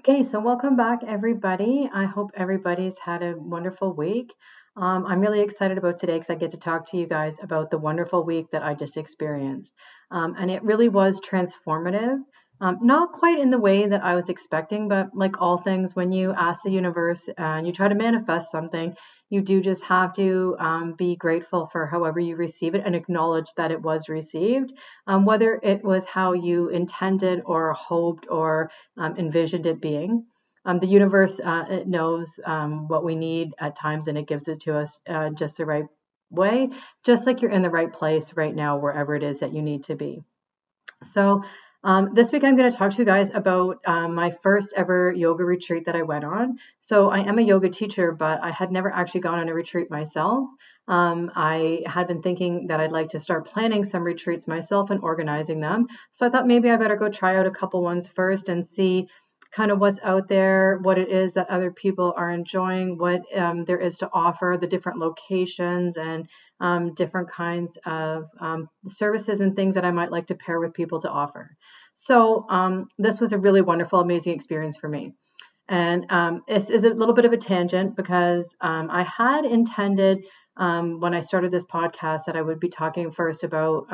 Okay, so welcome back, everybody. I hope everybody's had a wonderful week. I'm really excited about today because I get to talk to you guys about the wonderful week that I just experienced. And it really was transformative. Not quite in the way that I was expecting, but like all things, when you ask the universe and you try to manifest something, you do just have to be grateful for however you receive it and acknowledge that it was received, whether it was how you intended or hoped or envisioned it being. The universe, it knows what we need at times and it gives it to us just the right way, just like you're in the right place right now, wherever it is that you need to be. So, this week I'm going to talk to you guys about my first ever yoga retreat that I went on. So, I am a yoga teacher, but I had never actually gone on a retreat myself. I had been thinking that I'd like to start planning some retreats myself and organizing them. So, I thought maybe I better go try out a couple ones first and see kind of what's out there, what it is that other people are enjoying, what there is to offer, the different locations, and different kinds of services and things that I might like to pair with people to offer. So this was a really wonderful, amazing experience for me. And this is a little bit of a tangent because I had intended when I started this podcast that I would be talking first about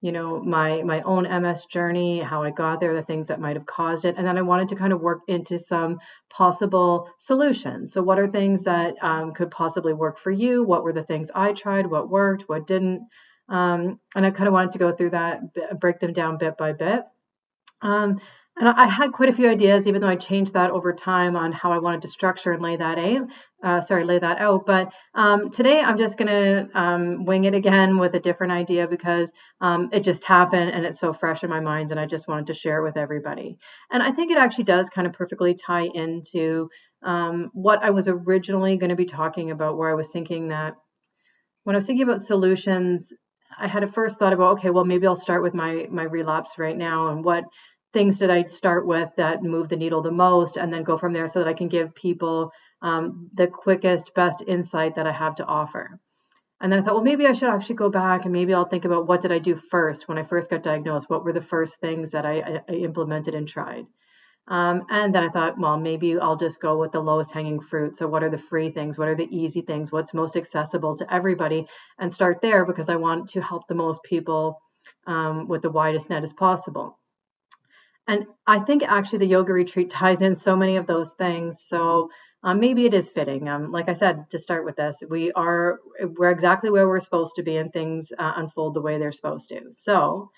my own MS journey, how I got there, the things that might have caused it, and then I wanted to kind of work into some possible solutions. So, what are things that could possibly work for you? What were the things I tried? What worked? What didn't? And I kind of wanted to go through that, break them down bit by bit. Um, and I had quite a few ideas, even though I changed that over time on how I wanted to structure and lay that out. Lay that out. But today I'm just going to wing it again with a different idea because it just happened and it's so fresh in my mind, and I just wanted to share it with everybody. And I think it actually does kind of perfectly tie into what I was originally going to be talking about, where I was thinking that when I was thinking about solutions, I had a first thought about, okay, well, maybe I'll start with my relapse right now, and what things did I start with that move the needle the most, and then go from there so that I can give people the quickest, best insight that I have to offer. And then I thought, well, maybe I should actually go back and maybe I'll think about what did I do first when I first got diagnosed? What were the first things that I implemented and tried? And then I thought, well, maybe I'll just go with the lowest hanging fruit. So, what are the free things? What are the easy things? What's most accessible to everybody? And start there because I want to help the most people with the widest net as possible. And I think actually the yoga retreat ties in so many of those things. So maybe it is fitting. Like I said, to start with this, we're exactly where we're supposed to be, and things unfold the way they're supposed to. So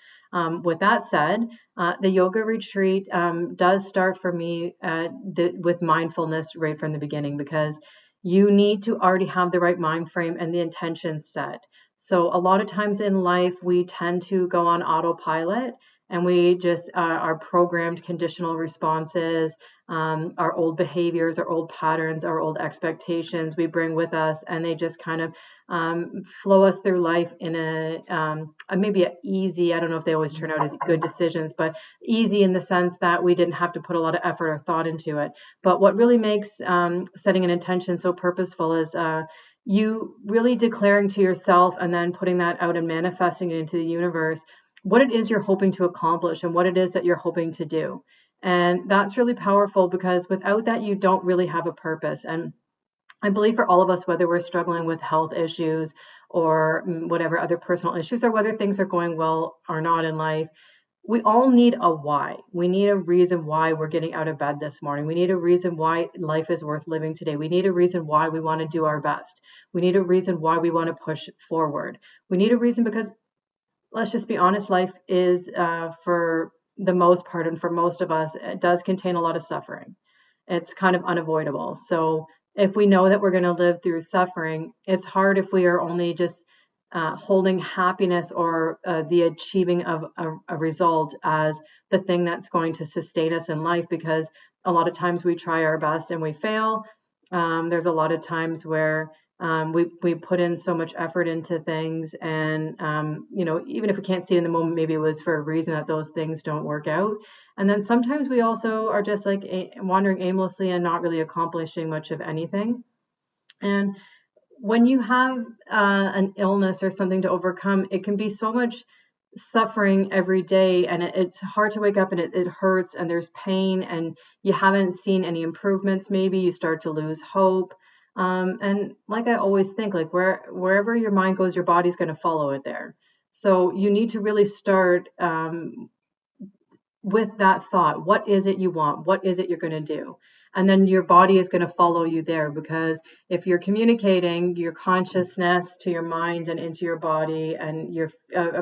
with that said, the yoga retreat does start for me with mindfulness right from the beginning, because you need to already have the right mind frame and the intention set. So a lot of times in life, we tend to go on autopilot, and we just are programmed conditional responses, our old behaviors, our old patterns, our old expectations we bring with us, and they just kind of flow us through life in a maybe a easy, I don't know if they always turn out as good decisions, but easy in the sense that we didn't have to put a lot of effort or thought into it. But what really makes setting an intention so purposeful is you really declaring to yourself and then putting that out and manifesting it into the universe what it is you're hoping to accomplish and what it is that you're hoping to do. And that's really powerful, because without that, you don't really have a purpose. And I believe for all of us, whether we're struggling with health issues or whatever other personal issues, or whether things are going well or not in life, we all need a why. We need a reason why we're getting out of bed this morning. We need a reason why life is worth living today. We need a reason why we want to do our best. We need a reason why we want to push forward. We need a reason because, let's just be honest, life is, for the most part, and for most of us, it does contain a lot of suffering. It's kind of unavoidable. So if we know that we're going to live through suffering, it's hard if we are only just holding happiness or the achieving of a result as the thing that's going to sustain us in life, because a lot of times we try our best and we fail. There's a lot of times where we put in so much effort into things, and even if we can't see it in the moment, maybe it was for a reason that those things don't work out. And then sometimes we also are just like wandering aimlessly and not really accomplishing much of anything. And when you have an illness or something to overcome, it can be so much suffering every day, and it's hard to wake up, and it hurts, and there's pain, and you haven't seen any improvements, maybe you start to lose hope. And like I always think, like wherever your mind goes, your body's going to follow it there. So you need to really start with that thought. What is it you want? What is it you're going to do? And then your body is going to follow you there, because if you're communicating your consciousness to your mind and into your body, and you're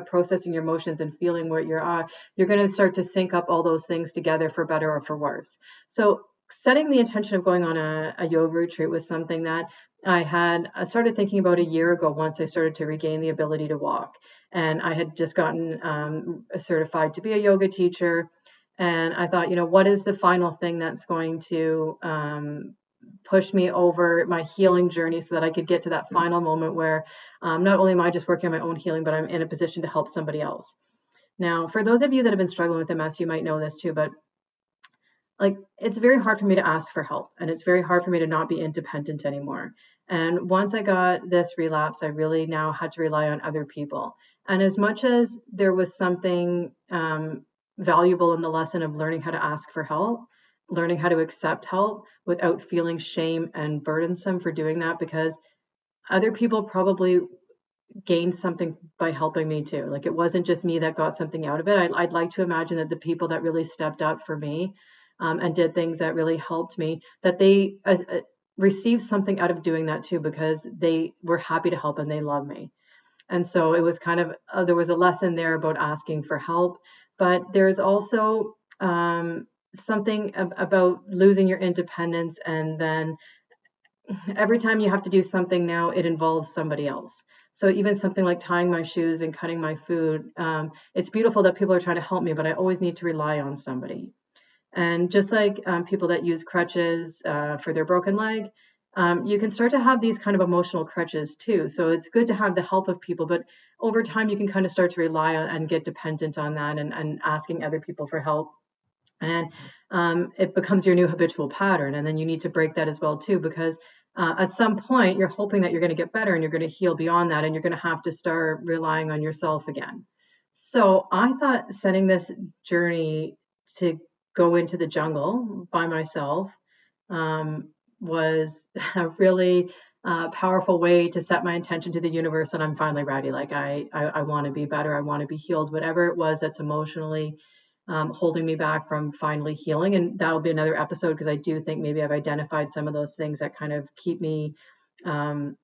processing your emotions and feeling what you're going to start to sync up all those things together, for better or for worse. So setting the intention of going on a yoga retreat was something that I started thinking about a year ago, once I started to regain the ability to walk. And I had just gotten certified to be a yoga teacher. And I thought, what is the final thing that's going to push me over my healing journey, so that I could get to that final moment where not only am I just working on my own healing, but I'm in a position to help somebody else. Now, for those of you that have been struggling with MS, you might know this too, but like, it's very hard for me to ask for help, and it's very hard for me to not be independent anymore. And once I got this relapse, I really now had to rely on other people. And as much as there was something valuable in the lesson of learning how to ask for help, learning how to accept help without feeling shame and burdensome for doing that, because other people probably gained something by helping me too. Like, it wasn't just me that got something out of it. I'd like to imagine that the people that really stepped up for me and did things that really helped me, that they received something out of doing that too, because they were happy to help and they love me. And so it was kind of, there was a lesson there about asking for help, but there's also something about losing your independence, and then every time you have to do something now, it involves somebody else. So even something like tying my shoes and cutting my food, it's beautiful that people are trying to help me, but I always need to rely on somebody. And just like people that use crutches for their broken leg, you can start to have these kind of emotional crutches too. So it's good to have the help of people, but over time you can kind of start to rely on and get dependent on that, and asking other people for help. And it becomes your new habitual pattern. And then you need to break that as well too, because at some point you're hoping that you're going to get better and you're going to heal beyond that, and you're going to have to start relying on yourself again. So I thought setting this journey to go into the jungle by myself was a really powerful way to set my intention to the universe that I'm finally ready. Like, I want to be better. I want to be healed, whatever it was that's emotionally holding me back from finally healing. And that'll be another episode, because I do think maybe I've identified some of those things that kind of keep me um,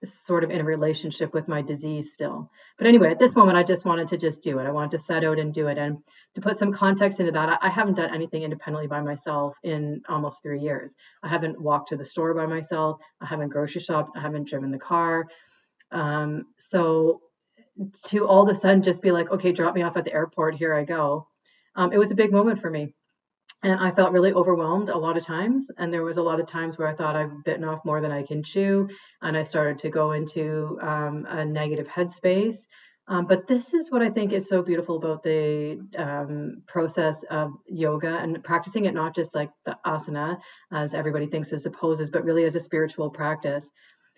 sort of in a relationship with my disease still. But anyway, at this moment, I just wanted to just do it. I wanted to set out and do it. And to put some context into that, I haven't done anything independently by myself in almost 3 years. I haven't walked to the store by myself. I haven't grocery shopped. I haven't driven the car. So to all of a sudden just be like, okay, drop me off at the airport, here I go. It was a big moment for me. And I felt really overwhelmed a lot of times. And there was a lot of times where I thought I've bitten off more than I can chew. And I started to go into a negative headspace. But this is what I think is so beautiful about the process of yoga, and practicing it not just like the asana, as everybody thinks as poses, but really as a spiritual practice.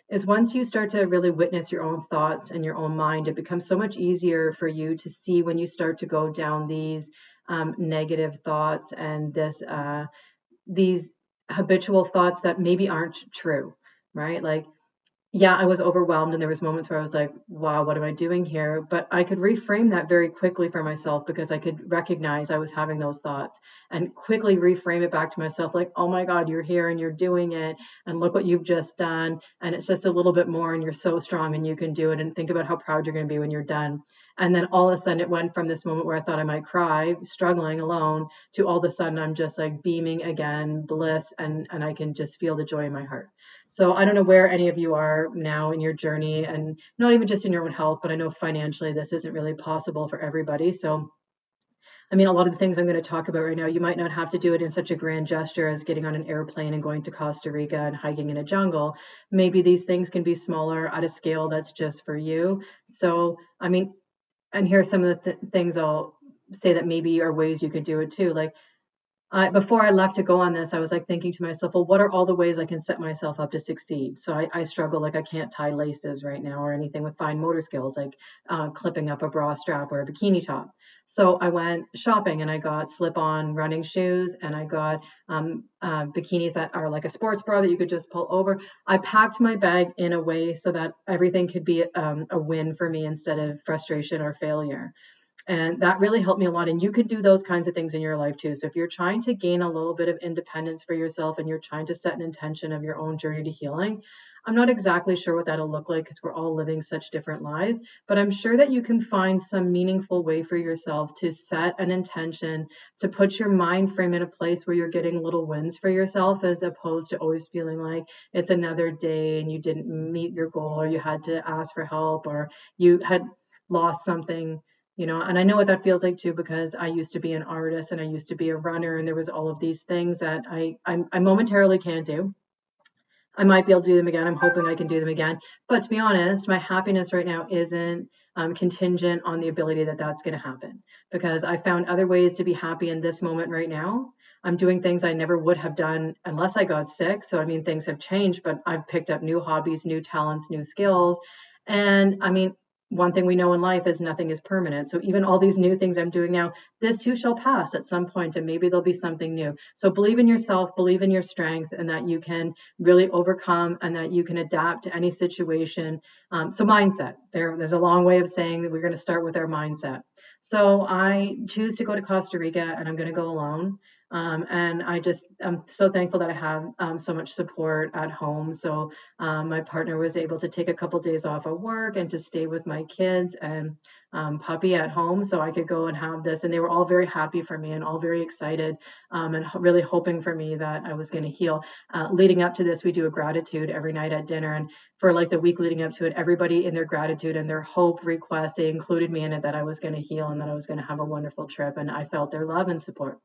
Is once you start to really witness your own thoughts and your own mind, it becomes so much easier for you to see when you start to go down these negative thoughts and these habitual thoughts that maybe aren't true, right? Like, yeah, I was overwhelmed, and there was moments where I was like, wow, what am I doing here? But I could reframe that very quickly for myself, because I could recognize I was having those thoughts and quickly reframe it back to myself, like, oh my God, you're here and you're doing it. And look what you've just done. And it's just a little bit more, and you're so strong and you can do it. And think about how proud you're going to be when you're done. And then all of a sudden it went from this moment where I thought I might cry, struggling alone, to all of a sudden I'm just like beaming again, bliss, and I can just feel the joy in my heart. So I don't know where any of you are now in your journey, and not even just in your own health, but I know financially this isn't really possible for everybody. So, I mean, a lot of the things I'm going to talk about right now, you might not have to do it in such a grand gesture as getting on an airplane and going to Costa Rica and hiking in a jungle. Maybe these things can be smaller, at a scale that's just for you. So, I mean, and here are some of the things I'll say that maybe are ways you could do it too. Like, before I left to go on this, I was like thinking to myself, well, what are all the ways I can set myself up to succeed? So I struggle, like I can't tie laces right now or anything with fine motor skills, like clipping up a bra strap or a bikini top. So I went shopping and I got slip-on running shoes and I got bikinis that are like a sports bra that you could just pull over. I packed my bag in a way so that everything could be a win for me instead of frustration or failure. And that really helped me a lot. And you can do those kinds of things in your life too. So if you're trying to gain a little bit of independence for yourself and you're trying to set an intention of your own journey to healing, I'm not exactly sure what that'll look like because we're all living such different lives, but I'm sure that you can find some meaningful way for yourself to set an intention, to put your mind frame in a place where you're getting little wins for yourself, as opposed to always feeling like it's another day and you didn't meet your goal, or you had to ask for help, or you had lost something. And I know what that feels like too, because I used to be an artist and I used to be a runner, and there was all of these things that I momentarily can't do. I might be able to do them again. I'm hoping I can do them again. But to be honest, my happiness right now isn't contingent on the ability that that's going to happen, because I found other ways to be happy in this moment right now. I'm doing things I never would have done unless I got sick. So, I mean, things have changed, but I've picked up new hobbies, new talents, new skills. And I mean, one thing we know in life is nothing is permanent. So even all these new things I'm doing now, this too shall pass at some point, and maybe there'll be something new. So believe in yourself, believe in your strength, and that you can really overcome and that you can adapt to any situation. So mindset, there's a long way of saying that we're going to start with our mindset. So I choose to go to Costa Rica and I'm going to go alone. And I'm so thankful that I have so much support at home. So my partner was able to take a couple days off of work and to stay with my kids and puppy at home so I could go and have this. And they were all very happy for me and all very excited and really hoping for me that I was going to heal. Leading up to this, we do a gratitude every night at dinner. And for like the week leading up to it, everybody in their gratitude and their hope request, they included me in it, that I was going to heal and that I was going to have a wonderful trip. And I felt their love and support.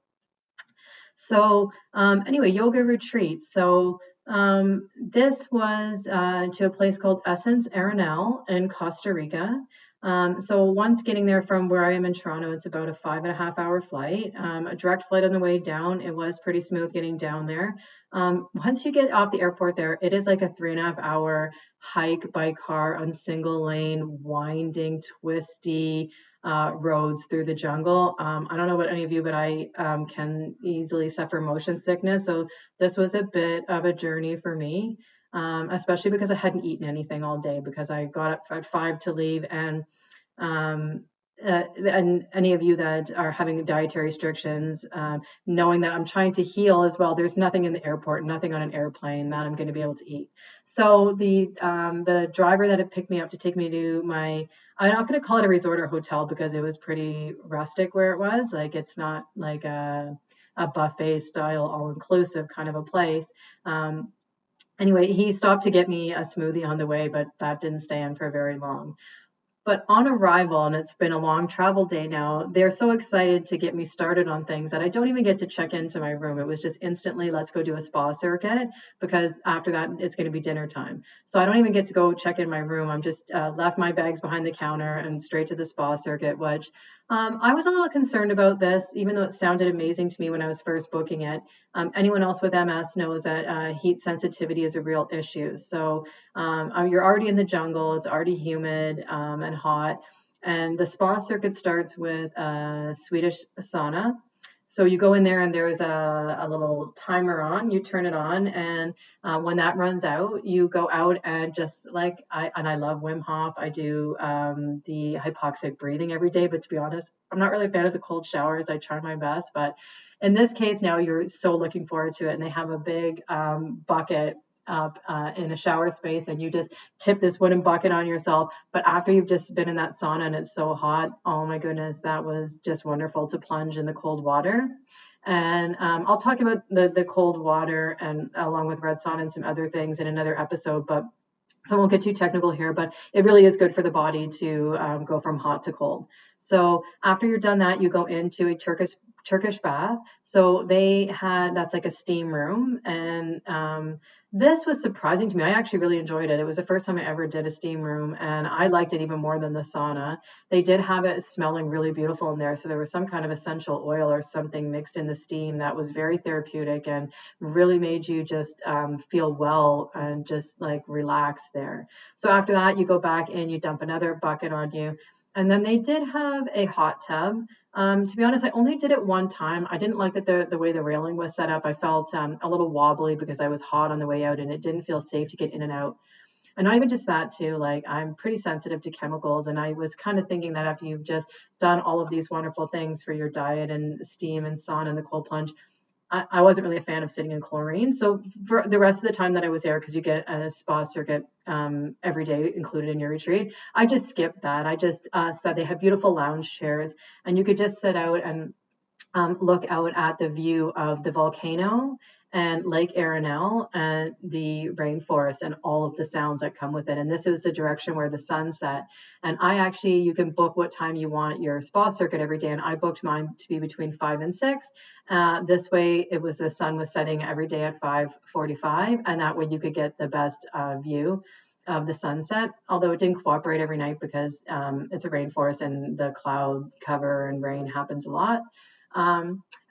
So anyway, yoga retreat. So this was to a place called Essence Arenal in Costa Rica. So once getting there from where I am in Toronto, it's about a 5.5 hour flight. A direct flight on the way down. It was pretty smooth getting down there. Once you get off the airport there, it is like a 3.5 hour hike by car on single lane, winding, twisty, roads through the jungle. I don't know about any of you, but I can easily suffer motion sickness. So this was a bit of a journey for me, especially because I hadn't eaten anything all day, because I got up at 5 to leave. Um, and any of you that are having dietary restrictions, knowing that I'm trying to heal as well, there's nothing in the airport, nothing on an airplane that I'm going to be able to eat. So the driver that had picked me up to take me to I'm not going to call it a resort or hotel because it was pretty rustic where it was. Like it's not like a buffet style, all inclusive kind of a place. Anyway, he stopped to get me a smoothie on the way, but that didn't stay on for very long. But on arrival, and it's been a long travel day now, they're so excited to get me started on things that I don't even get to check into my room. It was just instantly, let's go do a spa circuit, because after that, it's going to be dinner time. So I don't even get to go check in my room. I'm just left my bags behind the counter and straight to the spa circuit, which I was a little concerned about this, even though it sounded amazing to me when I was first booking it. Anyone else with MS knows that heat sensitivity is a real issue. So you're already in the jungle, it's already humid and hot. And the spa circuit starts with a Swedish sauna. So you go in there and there's a little timer on, you turn it on, and when that runs out, you go out and just like, I love Wim Hof. I do the hypoxic breathing every day, but to be honest, I'm not really a fan of the cold showers. I try my best, but in this case now you're so looking forward to it, and they have a big bucket up in a shower space, and you just tip this wooden bucket on yourself. But after you've just been in that sauna and it's so hot, oh my goodness, that was just wonderful to plunge in the cold water. And I'll talk about the cold water and along with red sauna and some other things in another episode, but so I won't get too technical here, but it really is good for the body to go from hot to cold. So after you're done that, you go into a Turkish bath. So they had that's like a steam room, and this was surprising to me. I actually really enjoyed it. It was the first time I ever did a steam room, and I liked it even more than the sauna. They did have it smelling really beautiful in there, so there was some kind of essential oil or something mixed in the steam that was very therapeutic and really made you just feel well and just like relax there. So after that, you go back and you dump another bucket on you. And then they did have a hot tub. To be honest, I only did it one time. I didn't like that the way the railing was set up. I felt a little wobbly because I was hot on the way out and it didn't feel safe to get in and out. And not even just that too, like I'm pretty sensitive to chemicals. And I was kind of thinking that after you've just done all of these wonderful things for your diet and steam and sauna and the cold plunge, I wasn't really a fan of sitting in chlorine. So for the rest of the time that I was there, because you get a spa circuit every day included in your retreat, I just skipped that. I just said they have beautiful lounge chairs, and you could just sit out and look out at the view of the volcano and Lake Arenal and the rainforest and all of the sounds that come with it. And this is the direction where the sun set. And you can book what time you want your spa circuit every day. And I booked mine to be between 5 and 6. This way, the sun was setting every day at 5:45, and that way you could get the best view of the sunset, although it didn't cooperate every night because it's a rainforest and the cloud cover and rain happens a lot.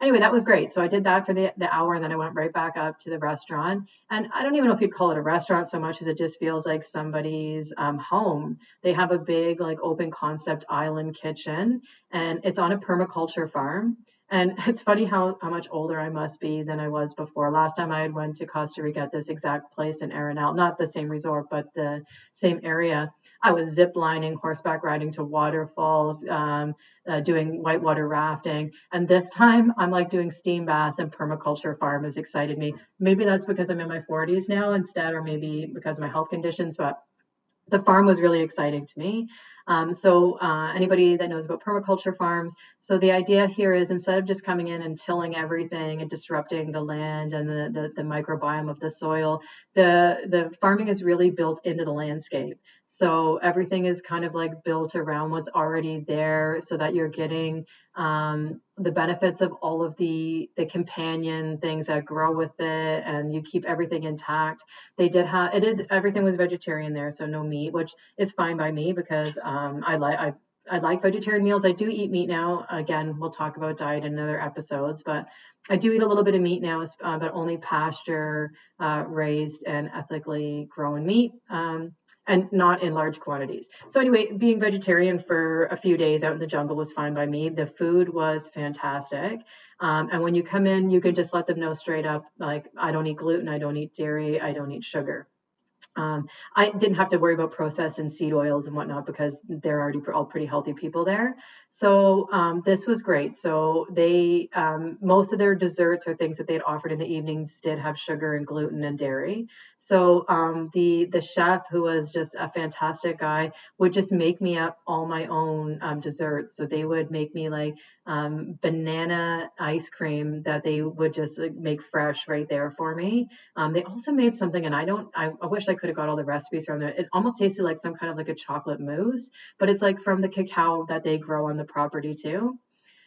Anyway, that was great. So I did that for the hour, and then I went right back up to the restaurant. And I don't even know if you'd call it a restaurant so much as it just feels like somebody's home. They have a big, like, open concept island kitchen, and it's on a permaculture farm. And it's funny how much older I must be than I was before. Last time I had went to Costa Rica at this exact place in Arenal, not the same resort, but the same area. I was zip lining, horseback riding to waterfalls, doing whitewater rafting. And this time I'm like doing steam baths, and permaculture farm has excited me. Maybe that's because I'm in my 40s now instead, or maybe because of my health conditions, but the farm was really exciting to me. Anybody that knows about permaculture farms, so the idea here is instead of just coming in and tilling everything and disrupting the land and the microbiome of the soil, the farming is really built into the landscape. So everything is kind of like built around what's already there so that you're getting the benefits of all of the companion things that grow with it, and you keep everything intact. They did have everything was vegetarian there, so no meat, which is fine by me because I like vegetarian meals. I do eat meat now. Again, we'll talk about diet in other episodes, but I do eat a little bit of meat now, but only pasture raised and ethically grown meat. And not in large quantities. So anyway, being vegetarian for a few days out in the jungle was fine by me. The food was fantastic. And when you come in, you can just let them know straight up, like, I don't eat gluten, I don't eat dairy, I don't eat sugar. I didn't have to worry about processed and seed oils and whatnot because they're already all pretty healthy people there. So this was great. So they most of their desserts or things that they had offered in the evenings did have sugar and gluten and dairy. So the chef, who was just a fantastic guy, would just make me up all my own desserts. So they would make me like banana ice cream that they would just like, make fresh right there for me. They also made something, and I wish I could have got all the recipes from there. It almost tasted like some kind of like a chocolate mousse, but it's like from the cacao that they grow on the property too.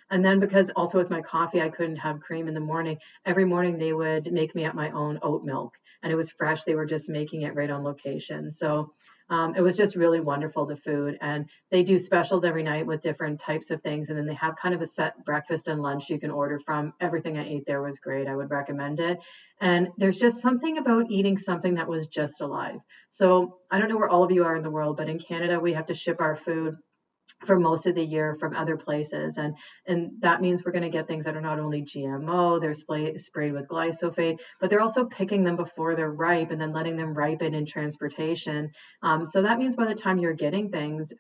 And then because also with my coffee, I couldn't have cream in the morning. Every morning they would make me up my own oat milk, and it was fresh. They were just making it right on location. So it was just really wonderful, the food. And they do specials every night with different types of things. And then they have kind of a set breakfast and lunch you can order from. Everything I ate there was great. I would recommend it. And there's just something about eating something that was just alive. So I don't know where all of you are in the world, but in Canada, we have to ship our food for most of the year from other places, and that means we're going to get things that are not only GMO, they're sprayed with glyphosate, but they're also picking them before they're ripe and then letting them ripen in transportation. So that means by the time you're getting things,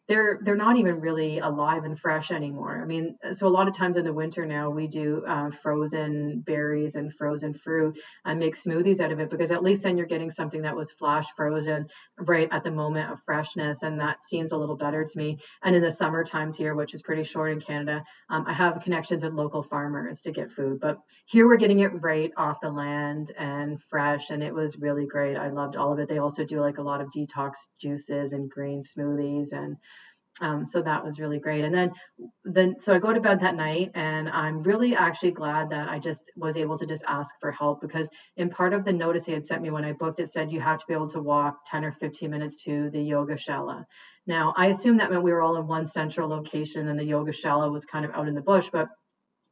they're not even really alive and fresh anymore. I mean, so a lot of times in the winter now we do frozen berries and frozen fruit and make smoothies out of it, because at least then you're getting something that was flash frozen right at the moment of freshness, and that seems a little better to me. And in the summer times here, which is pretty short in Canada, I have connections with local farmers to get food, but here we're getting it right off the land and fresh, and it was really great. I loved all of it. They also do like a lot of detox juices and green smoothies, and So that was really great. And so I go to bed that night, and I'm really actually glad that I just was able to just ask for help, because in part of the notice he had sent me when I booked, it said you have to be able to walk 10 or 15 minutes to the yoga shala. Now, I assumed that meant we were all in one central location and the yoga shala was kind of out in the bush, but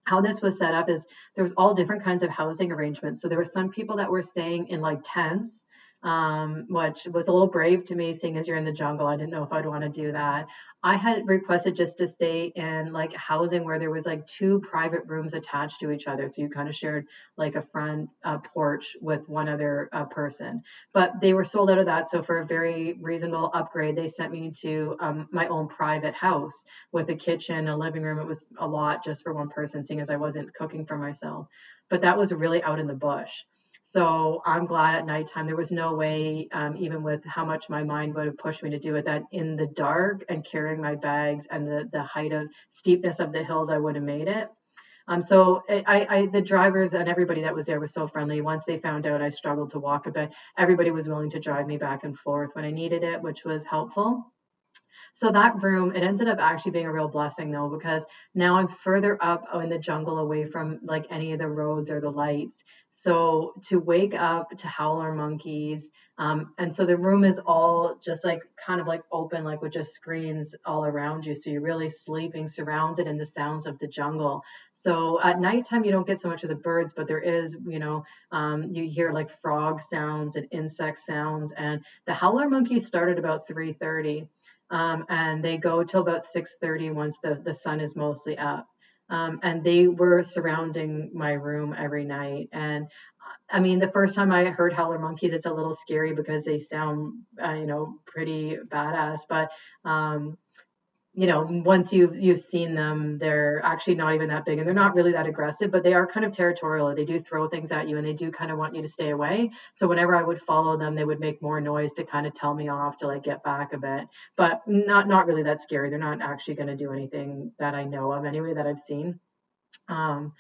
how this was set up is there was all different kinds of housing arrangements. So there were some people that were staying in like tents, which was a little brave to me, seeing as you're in the jungle. I didn't know if I'd want to do that. I had requested just to stay in like housing where there was like two private rooms attached to each other. So you kind of shared like a front porch with one other person. But they were sold out of that. So for a very reasonable upgrade, they sent me to my own private house with a kitchen, a living room. It was a lot just for one person, seeing as I wasn't cooking for myself. But that was really out in the bush. So I'm glad at nighttime there was no way, even with how much my mind would have pushed me to do it, that in the dark and carrying my bags and the height of steepness of the hills, I would have made it. The drivers and everybody that was there was so friendly. Once they found out I struggled to walk a bit, everybody was willing to drive me back and forth when I needed it, which was helpful. So that room, it ended up actually being a real blessing though, because now I'm further up in the jungle away from like any of the roads or the lights. So to wake up to howler monkeys, and so the room is all just like kind of like open, like with just screens all around you. So you're really sleeping surrounded in the sounds of the jungle. So at nighttime, you don't get so much of the birds, but there is, you hear like frog sounds and insect sounds. And the howler monkeys started about 3:30, and they go till about 6:30 once the sun is mostly up. And they were surrounding my room every night. And I mean, the first time I heard howler monkeys, it's a little scary because they sound, pretty badass. But once you've seen them, they're actually not even that big, and they're not really that aggressive, but they are kind of territorial. They do throw things at you, and they do kind of want you to stay away. So whenever I would follow them, they would make more noise to kind of tell me off to like get back a bit, but not really that scary. They're not actually going to do anything that I know of anyway that I've seen. Um,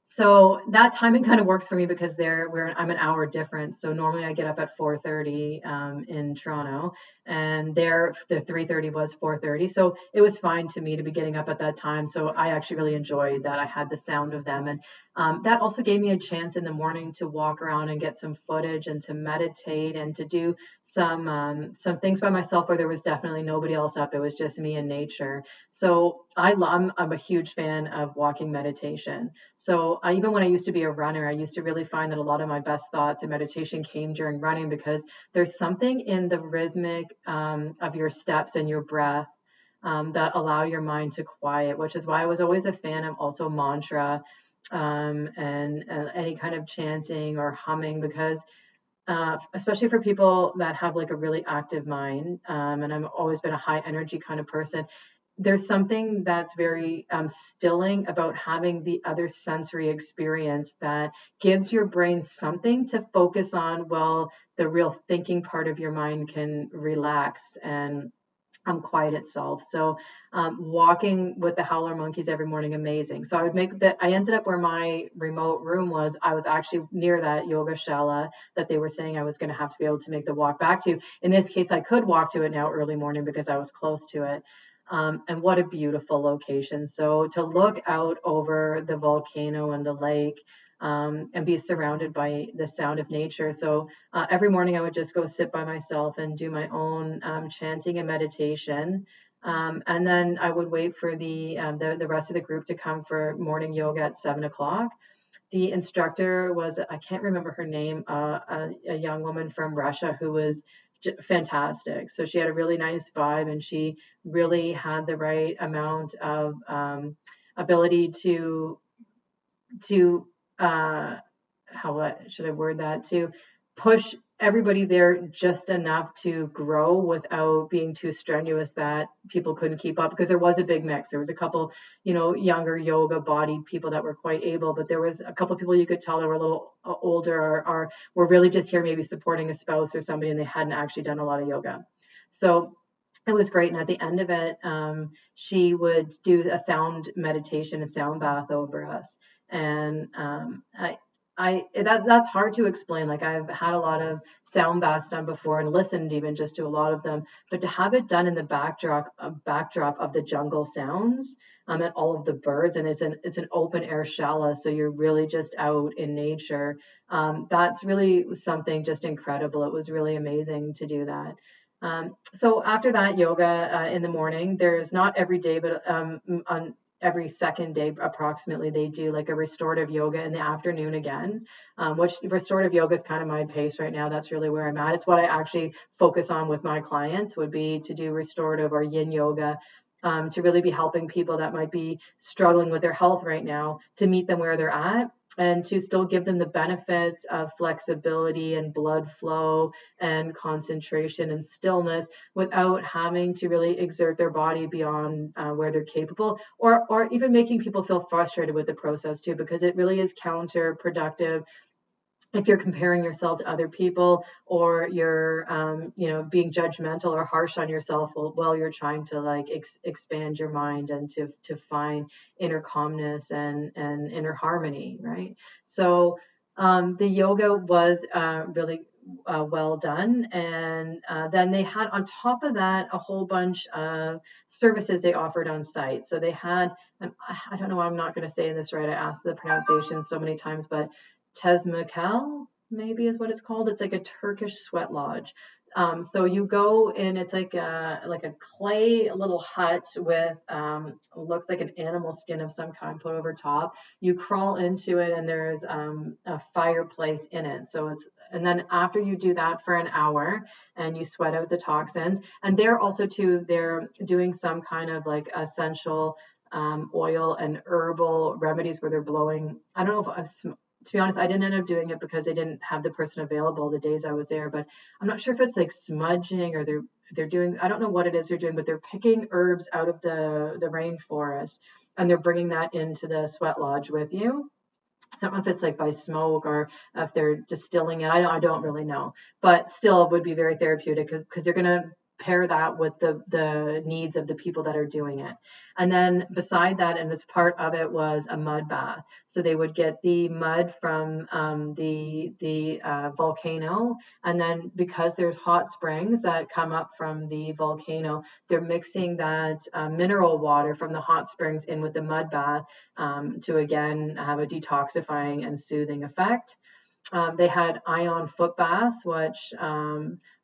so that timing kind of works for me because I'm an hour different. So normally I get up at 4:30 in Toronto, and there the 3:30 was 4:30. So it was fine to me to be getting up at that time. So I actually really enjoyed that I had the sound of them, and that also gave me a chance in the morning to walk around and get some footage and to meditate and to do some things by myself where there was definitely nobody else up. It was just me and nature. So I'm a huge fan of walking meditation. So even when I used to be a runner, I used to really find that a lot of my best thoughts and meditation came during running, because there's something in the rhythmic of your steps and your breath that allow your mind to quiet, which is why I was always a fan of also mantra, and any kind of chanting or humming, because especially for people that have like a really active mind, and I've always been a high energy kind of person. There's something that's very stilling about having the other sensory experience that gives your brain something to focus on while the real thinking part of your mind can relax and quiet itself. So walking with the howler monkeys every morning, amazing. So I would make that. I ended up where my remote room was. I was actually near that yoga shala that they were saying I was going to have to be able to make the walk back to. In this case, I could walk to it now early morning because I was close to it. And what a beautiful location. So to look out over the volcano and the lake, and be surrounded by the sound of nature. So every morning I would just go sit by myself and do my own chanting and meditation. And then I would wait for the rest of the group to come for morning yoga at 7 o'clock. The instructor was, I can't remember her name, a young woman from Russia who was fantastic. So she had a really nice vibe, and she really had the right amount of ability to how should I word that, to push everybody there just enough to grow without being too strenuous that people couldn't keep up, because there was a big mix. There was a couple, younger yoga bodied people that were quite able, but there was a couple people you could tell that were a little older, or were really just here maybe supporting a spouse or somebody, and they hadn't actually done a lot of yoga. So it was great. And at the end of it, she would do a sound meditation, a sound bath over us. And that's hard to explain. Like I've had a lot of sound baths done before and listened even just to a lot of them, but to have it done in the backdrop of the jungle sounds, and all of the birds, and it's an open air chalet, so you're really just out in nature. That's really something just incredible. It was really amazing to do that. So after that yoga in the morning, there's not every day, but on every second day approximately, they do like a restorative yoga in the afternoon again, which restorative yoga is kind of my pace right now. That's really where I'm at. It's what I actually focus on with my clients, would be to do restorative or yin yoga, to really be helping people that might be struggling with their health right now, to meet them where they're at and to still give them the benefits of flexibility and blood flow and concentration and stillness without having to really exert their body beyond where they're capable, or even making people feel frustrated with the process too, because it really is counterproductive if you're comparing yourself to other people, or you're being judgmental or harsh on yourself while you're trying to like expand your mind and to find inner calmness and inner harmony, right? So the yoga was really well done, and then they had on top of that a whole bunch of services they offered on site. So they had, and I don't know, I'm not going to say this right, I asked the pronunciation so many times, but Tezmekal, maybe is what it's called. It's like a Turkish sweat lodge. So you go in, it's like a clay little hut with looks like an animal skin of some kind put over top. You crawl into it, and there's a fireplace in it. So it's, and then after you do that for an hour and you sweat out the toxins, and they're also too, they're doing some kind of like essential oil and herbal remedies where they're blowing. I don't know if I've, to be honest, I didn't end up doing it because they didn't have the person available the days I was there, but I'm not sure if it's like smudging, or they're doing, I don't know what it is they're doing, but they're picking herbs out of the rainforest, and they're bringing that into the sweat lodge with you. So I don't know if it's like by smoke or if they're distilling it. I don't really know, but still it would be very therapeutic because you're going to pair that with the needs of the people that are doing it. And then beside that, and as part of it, was a mud bath. So they would get the mud from the volcano, and then because there's hot springs that come up from the volcano, they're mixing that mineral water from the hot springs in with the mud bath, to again have a detoxifying and soothing effect. They had ion foot baths, which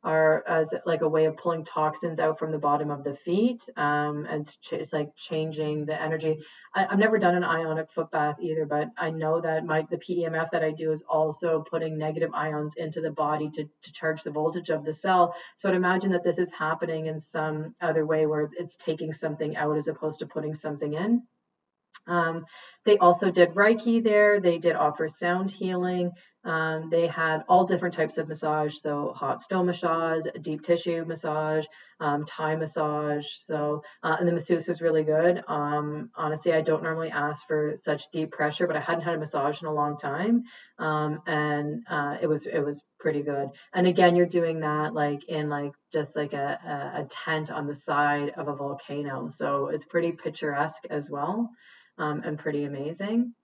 are as like a way of pulling toxins out from the bottom of the feet, and it's like changing the energy. I've never done an ionic foot bath either, but I know that the PEMF that I do is also putting negative ions into the body to charge the voltage of the cell. So I'd imagine that this is happening in some other way where it's taking something out as opposed to putting something in. Um, they also did Reiki there. They did offer sound healing. They had all different types of massage, so hot stone massage, deep tissue massage, Thai massage. So, and the masseuse was really good. Honestly, I don't normally ask for such deep pressure, but I hadn't had a massage in a long time, and it was pretty good. And again, you're doing that like in like just like a tent on the side of a volcano, so it's pretty picturesque as well, and pretty amazing.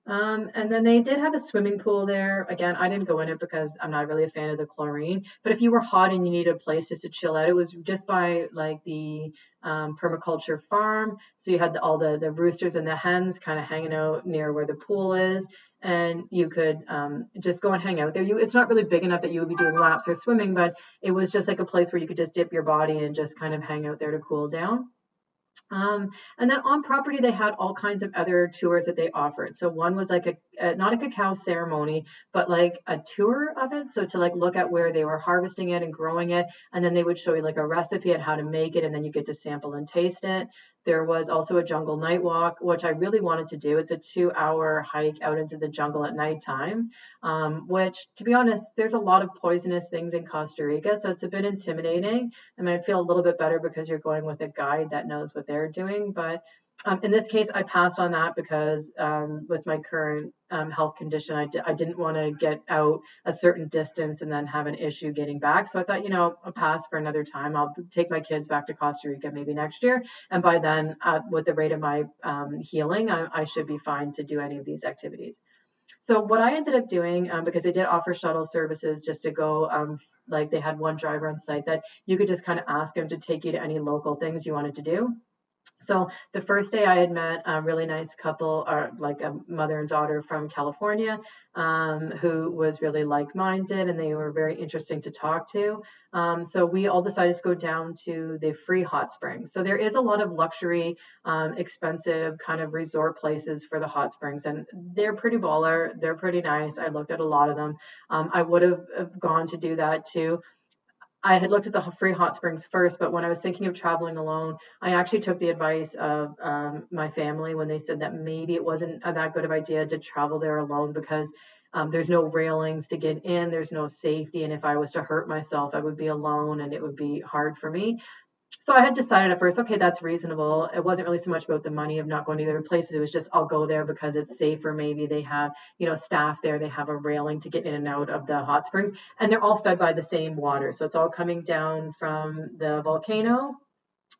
And then they did have a swimming pool there. Again, I didn't go in it because I'm not really a fan of the chlorine. But if you were hot and you needed a place just to chill out, it was just by like the permaculture farm. So you had all the roosters and the hens kind of hanging out near where the pool is. And you could just go and hang out there. It's not really big enough that you would be doing laps or swimming, but it was just like a place where you could just dip your body and just kind of hang out there to cool down. And then on property, they had all kinds of other tours that they offered. So one was like not a cacao ceremony, but like a tour of it. So to like look at where they were harvesting it and growing it. And then they would show you like a recipe on how to make it. And then you get to sample and taste it. There was also a jungle night walk, which I really wanted to do. It's a 2-hour hike out into the jungle at nighttime, which, to be honest, there's a lot of poisonous things in Costa Rica. So it's a bit intimidating. I mean, I'd feel a little bit better because you're going with a guide that knows what they're doing. But in this case, I passed on that because with my current health condition, I didn't want to get out a certain distance and then have an issue getting back. So I thought, I'll pass for another time. I'll take my kids back to Costa Rica maybe next year. And by then, with the rate of my healing, I should be fine to do any of these activities. So what I ended up doing, because they did offer shuttle services just to go, like they had one driver on site that you could just kind of ask him to take you to any local things you wanted to do. So the first day I had met a really nice couple, or like a mother and daughter from California, who was really like-minded, and they were very interesting to talk to. So we all decided to go down to the free hot springs. So there is a lot of luxury, expensive kind of resort places for the hot springs, and they're pretty baller. They're pretty nice. I looked at a lot of them. I would have gone to do that too. I had looked at the free hot springs first, but when I was thinking of traveling alone, I actually took the advice of my family when they said that maybe it wasn't that good of an idea to travel there alone because there's no railings to get in, there's no safety, and if I was to hurt myself, I would be alone and it would be hard for me. So I had decided at first, okay, that's reasonable. It wasn't really so much about the money of not going to the other places. It was just I'll go there because it's safer. Maybe they have, staff there. They have a railing to get in and out of the hot springs, and they're all fed by the same water. So it's all coming down from the volcano,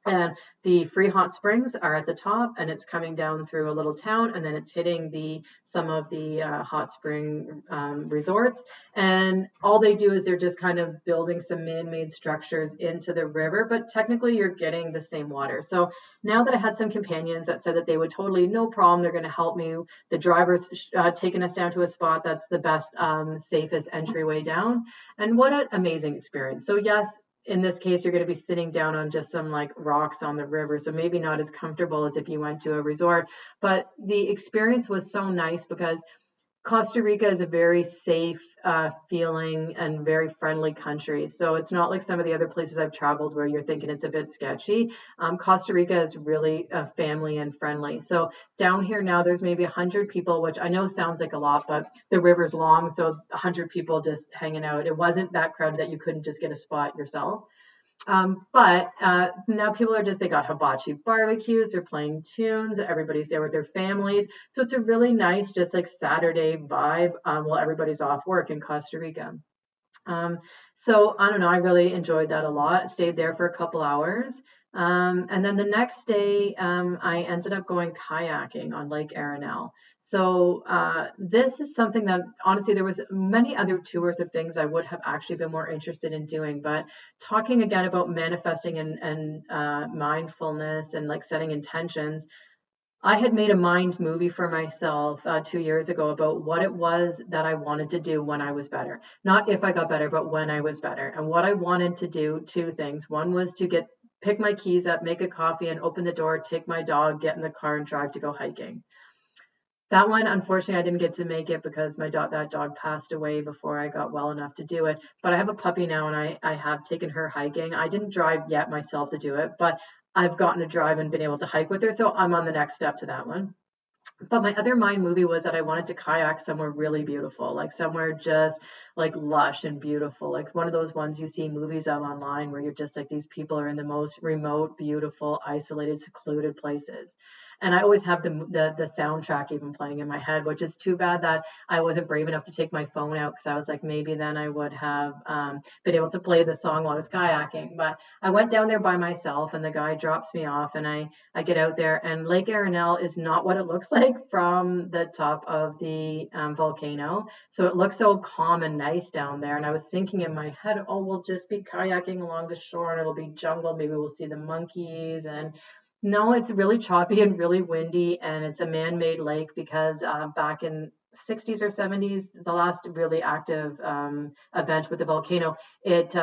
and the free hot springs are at the top, and it's coming down through a little town, and then it's hitting the some of the hot spring resorts. And all they do is they're just kind of building some man-made structures into the river, but technically you're getting the same water. So now that I had some companions that said that they would totally no problem, they're going to help me. The driver's taking us down to a spot that's the best, safest entryway down. And what an amazing experience. So yes, in this case, you're going to be sitting down on just some like rocks on the river. So maybe not as comfortable as if you went to a resort, but the experience was so nice because Costa Rica is a very safe, feeling and very friendly country. So it's not like some of the other places I've traveled where you're thinking it's a bit sketchy. Costa Rica is really family and friendly. So down here now, there's maybe 100 people, which I know sounds like a lot, but the river's long, so 100 people just hanging out. It wasn't that crowded that you couldn't just get a spot yourself. But now people are just, they got hibachi barbecues, they're playing tunes, everybody's there with their families. So it's a really nice, just like Saturday vibe while everybody's off work in Costa Rica. Um, so I don't know, I really enjoyed that a lot. Stayed there for a couple hours. And then the next day, I ended up going kayaking on Lake Arenal. So this is something that honestly, there was many other tours and things I would have actually been more interested in doing. But talking again about manifesting and mindfulness and like setting intentions, I had made a mind movie for myself 2 years ago about what it was that I wanted to do when I was better. Not if I got better, but when I was better. And what I wanted to do, two things. One was to pick my keys up, make a coffee, and open the door, take my dog, get in the car, and drive to go hiking. That one, unfortunately, I didn't get to make it because that dog passed away before I got well enough to do it. But I have a puppy now, and I have taken her hiking. I didn't drive yet myself to do it, but I've gotten to drive and been able to hike with her. So I'm on the next step to that one. But my other mind movie was that I wanted to kayak somewhere really beautiful, like somewhere just like lush and beautiful, like one of those ones you see movies of online where you're just like these people are in the most remote, beautiful, isolated, secluded places. And I always have the soundtrack even playing in my head, which is too bad that I wasn't brave enough to take my phone out because I was like, maybe then I would have been able to play the song while I was kayaking. But I went down there by myself, and the guy drops me off, and I get out there, and Lake Arenal is not what it looks like from the top of the volcano. So it looks so calm and nice down there. And I was thinking in my head, oh, we'll just be kayaking along the shore and it'll be jungle. Maybe we'll see the monkeys. And no, it's really choppy and really windy. And it's a man-made lake because back in 60s or 70s, the last really active event with the volcano, it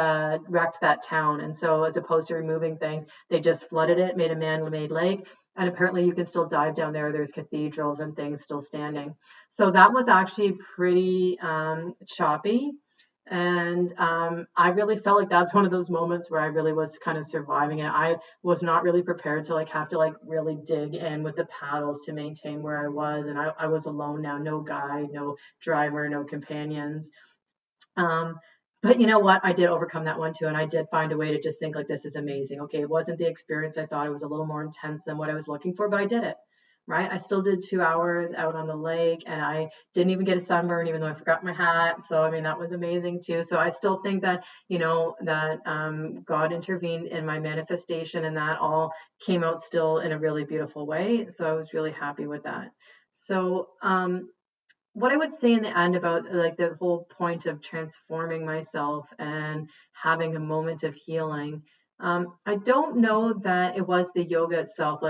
wrecked that town. And so as opposed to removing things, they just flooded it, made a man-made lake. And apparently you can still dive down there. There's cathedrals and things still standing. So that was actually pretty choppy. And I really felt like that's one of those moments where I really was kind of surviving it. I was not really prepared to like have to like really dig in with the paddles to maintain where I was. And I was alone now, no guide, no driver, no companions. Um, but you know what? I did overcome that one too, and I did find a way to just think like this is amazing. Okay, it wasn't the experience I thought. It was a little more intense than what I was looking for, but I did it. Right? I still did 2 hours out on the lake, and I didn't even get a sunburn, even though I forgot my hat. So I mean, that was amazing too. So I still think that that God intervened in my manifestation, and that all came out still in a really beautiful way. So I was really happy with that. So what I would say in the end about like the whole point of transforming myself and having a moment of healing, I don't know that it was the yoga itself.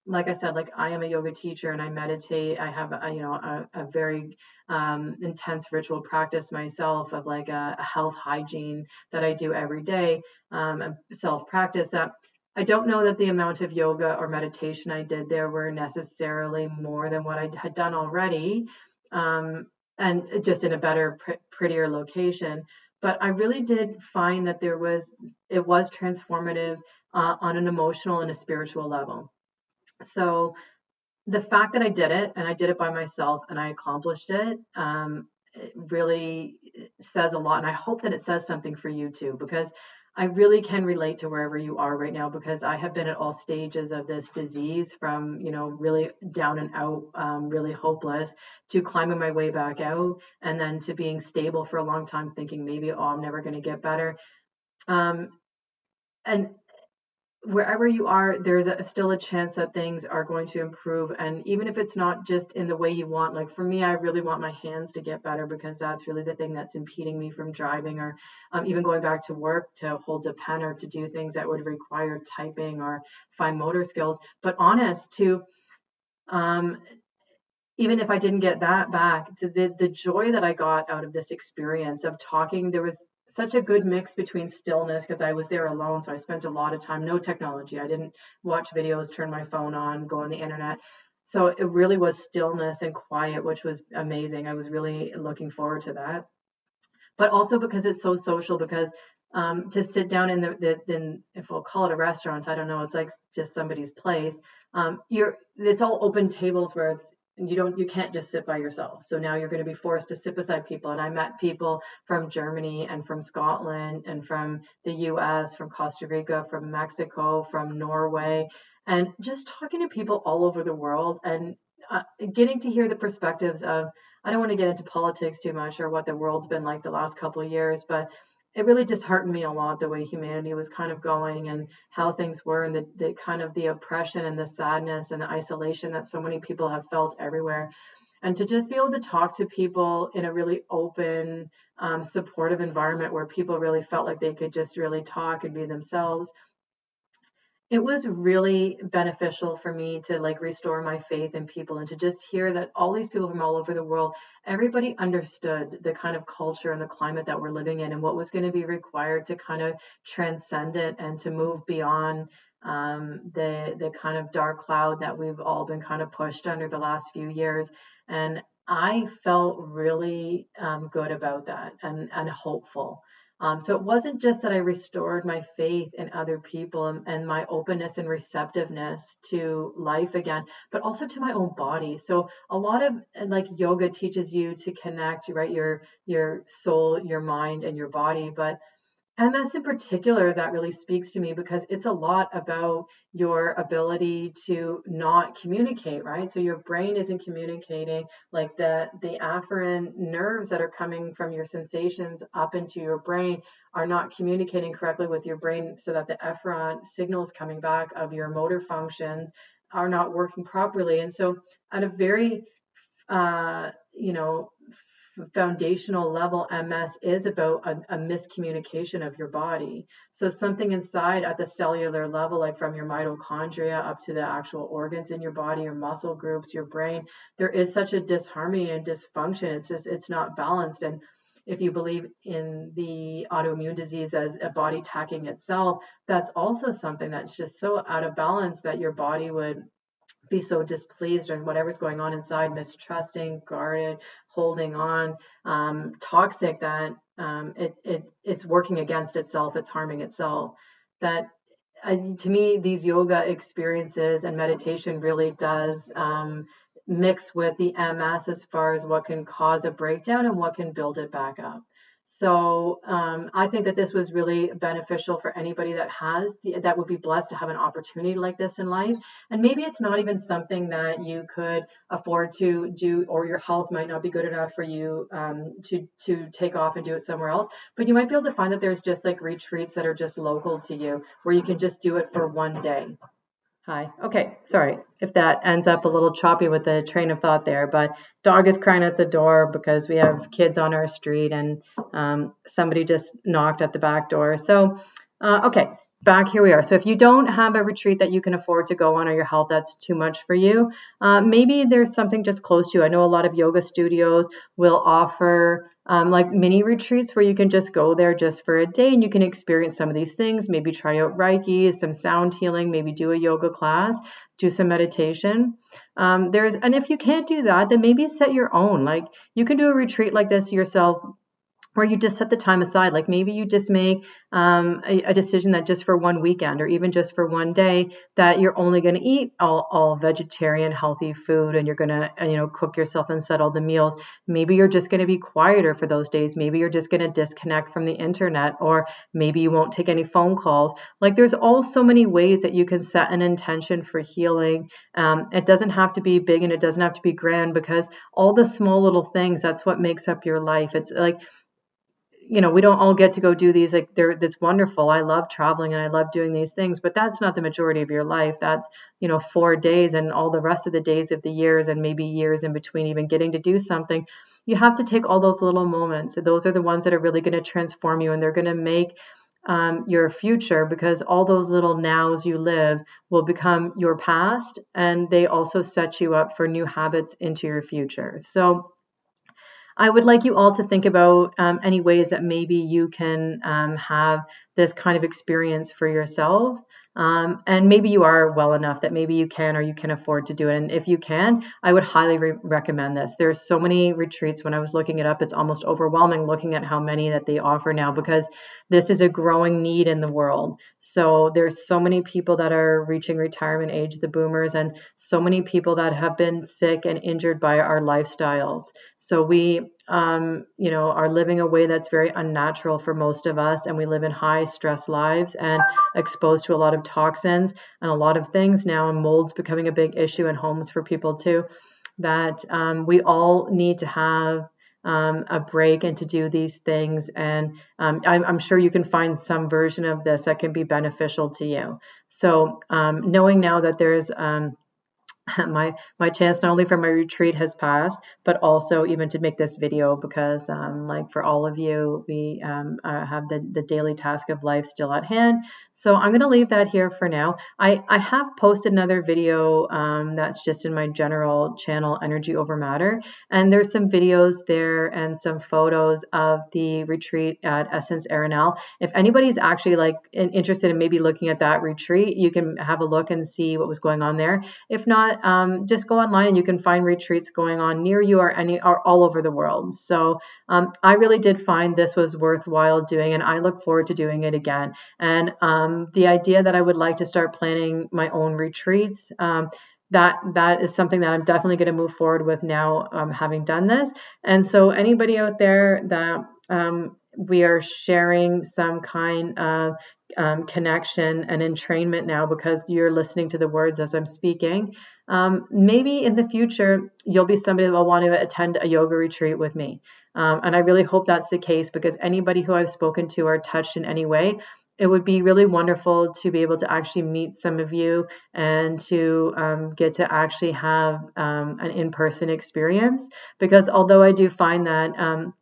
Like I said, like I am a yoga teacher and I meditate. I have a very intense ritual practice myself of like a health hygiene that I do every day, and self practice that. I don't know that the amount of yoga or meditation I did there were necessarily more than what I had done already, um, and just in a better, prettier location. But I really did find that it was transformative on an emotional and a spiritual level. So the fact that I did it and I did it by myself and I accomplished it, it really says a lot. And I hope that it says something for you too, because I really can relate to wherever you are right now, because I have been at all stages of this disease from, really down and out, really hopeless, to climbing my way back out, and then to being stable for a long time, thinking maybe, oh, I'm never going to get better. Um, and wherever you are, there's still a chance that things are going to improve. And even if it's not just in the way you want, like for me, I really want my hands to get better, because that's really the thing that's impeding me from driving, or even going back to work to hold a pen or to do things that would require typing or fine motor skills. But honest to, um, even if I didn't get that back, the joy that I got out of this experience of talking, there was such a good mix between stillness, because I was there alone. So I spent a lot of time, no technology. I didn't watch videos, turn my phone on, go on the internet. So it really was stillness and quiet, which was amazing. I was really looking forward to that, but also because it's so social. Because to sit down in if we'll call it a restaurant, I don't know, it's like just somebody's place. It's all open tables where you can't just sit by yourself. So now you're going to be forced to sit beside people. And I met people from Germany and from Scotland and from the US, from Costa Rica, from Mexico, from Norway, and just talking to people all over the world, and getting to hear the perspectives of, I don't want to get into politics too much or what the world's been like the last couple of years, but it really disheartened me a lot the way humanity was kind of going and how things were, and the kind of the oppression and the sadness and the isolation that so many people have felt everywhere. And to just be able to talk to people in a really open, supportive environment where people really felt like they could just really talk and be themselves, it was really beneficial for me to like restore my faith in people, and to just hear that all these people from all over the world, everybody understood the kind of culture and the climate that we're living in, and what was going to be required to kind of transcend it and to move beyond the kind of dark cloud that we've all been kind of pushed under the last few years. And I felt really good about that, and hopeful. So it wasn't just that I restored my faith in other people, and my openness and receptiveness to life again, but also to my own body. So a lot of like yoga teaches you to connect, right, your soul, your mind, and your body. But MS in particular, that really speaks to me, because it's a lot about your ability to not communicate, right? So your brain isn't communicating, like the afferent nerves that are coming from your sensations up into your brain are not communicating correctly with your brain, so that the efferent signals coming back of your motor functions are not working properly. And so at a very uh, you know, foundational level, MS is about a miscommunication of your body. So something inside at the cellular level, like from your mitochondria up to the actual organs in your body, your muscle groups, your brain, there is such a disharmony and dysfunction. It's not balanced. And if you believe in the autoimmune disease as a body attacking itself, that's also something that's just so out of balance that your body would be so displeased with whatever's going on inside, mistrusting, guarded, holding on, toxic, that it's working against itself, it's harming itself. That to me, these yoga experiences and meditation really does mix with the MS as far as what can cause a breakdown and what can build it back up. So I think that this was really beneficial for anybody that would be blessed to have an opportunity like this in life. And maybe it's not even something that you could afford to do, or your health might not be good enough for you to take off and do it somewhere else. But you might be able to find that there's just like retreats that are just local to you, where you can just do it for one day. Hi. Okay. Sorry if that ends up a little choppy with the train of thought there, but dog is crying at the door because we have kids on our street and somebody just knocked at the back door. So, okay, back here we are. So if you don't have a retreat that you can afford to go on or your health that's too much for you, maybe there's something just close to you. I know a lot of yoga studios will offer like mini retreats where you can just go there just for a day and you can experience some of these things, maybe try out Reiki, some sound healing, maybe do a yoga class, do some meditation. And if you can't do that, then maybe set your own. Like you can do a retreat like this yourself where you just set the time aside. Like maybe you just make a decision that just for one weekend or even just for one day that you're only going to eat all vegetarian healthy food and you're going to cook yourself and set all the meals. Maybe you're just going to be quieter for those days. Maybe you're just going to disconnect from the internet, or maybe you won't take any phone calls. Like there's all so many ways that you can set an intention for healing. It doesn't have to be big and it doesn't have to be grand, because all the small little things, that's what makes up your life. It's like, we don't all get to go do these, like that's wonderful. I love traveling and I love doing these things, but that's not the majority of your life. That's 4 days, and all the rest of the days of the years and maybe years in between even getting to do something. You have to take all those little moments. Those are the ones that are really going to transform you, and they're going to make your future, because all those little nows you live will become your past, and they also set you up for new habits into your future. So I would like you all to think about any ways that maybe you can have this kind of experience for yourself. And maybe you are well enough that maybe you can or you can afford to do it. And if you can, I would highly recommend this. There's so many retreats. When I was looking it up, it's almost overwhelming looking at how many that they offer now, because this is a growing need in the world. So there's so many people that are reaching retirement age, the boomers, and so many people that have been sick and injured by our lifestyles. So we, are living a way that's very unnatural for most of us, and we live in high stress lives and exposed to a lot of toxins and a lot of things now, and mold's becoming a big issue in homes for people too, that we all need to have a break and to do these things. And I'm sure you can find some version of this that can be beneficial to you. So knowing now that there's my chance not only for my retreat has passed, but also even to make this video, because like for all of you, we have the daily task of life still at hand. So I'm going to leave that here for now. I have posted another video that's just in my general channel, Energy Over Matter, and there's some videos there and some photos of the retreat at Essence Arenal. If anybody's actually like interested in maybe looking at that retreat, you can have a look and see what was going on there. If not, just go online and you can find retreats going on near you or all over the world. So I really did find this was worthwhile doing, and I look forward to doing it again. And the idea that I would like to start planning my own retreats, that is something that I'm definitely going to move forward with now, having done this. And so anybody out there that we are sharing some kind of connection and entrainment now, because you're listening to the words as I'm speaking. Maybe in the future, you'll be somebody that will want to attend a yoga retreat with me. And I really hope that's the case, because anybody who I've spoken to or touched in any way, it would be really wonderful to be able to actually meet some of you and to get to actually have an in-person experience. Because although I do find that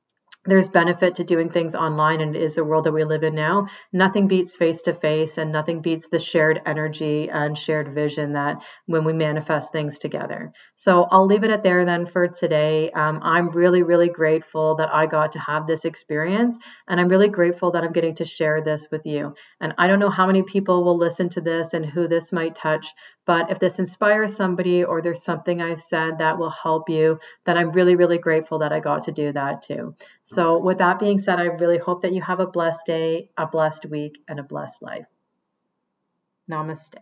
there's benefit to doing things online, and it is the world that we live in now, nothing beats face-to-face, and nothing beats the shared energy and shared vision that when we manifest things together. So I'll leave it at there then for today. I'm really, really grateful that I got to have this experience, and I'm really grateful that I'm getting to share this with you. And I don't know how many people will listen to this and who this might touch, but if this inspires somebody or there's something I've said that will help you, then I'm really, really grateful that I got to do that too. So with that being said, I really hope that you have a blessed day, a blessed week, and a blessed life. Namaste.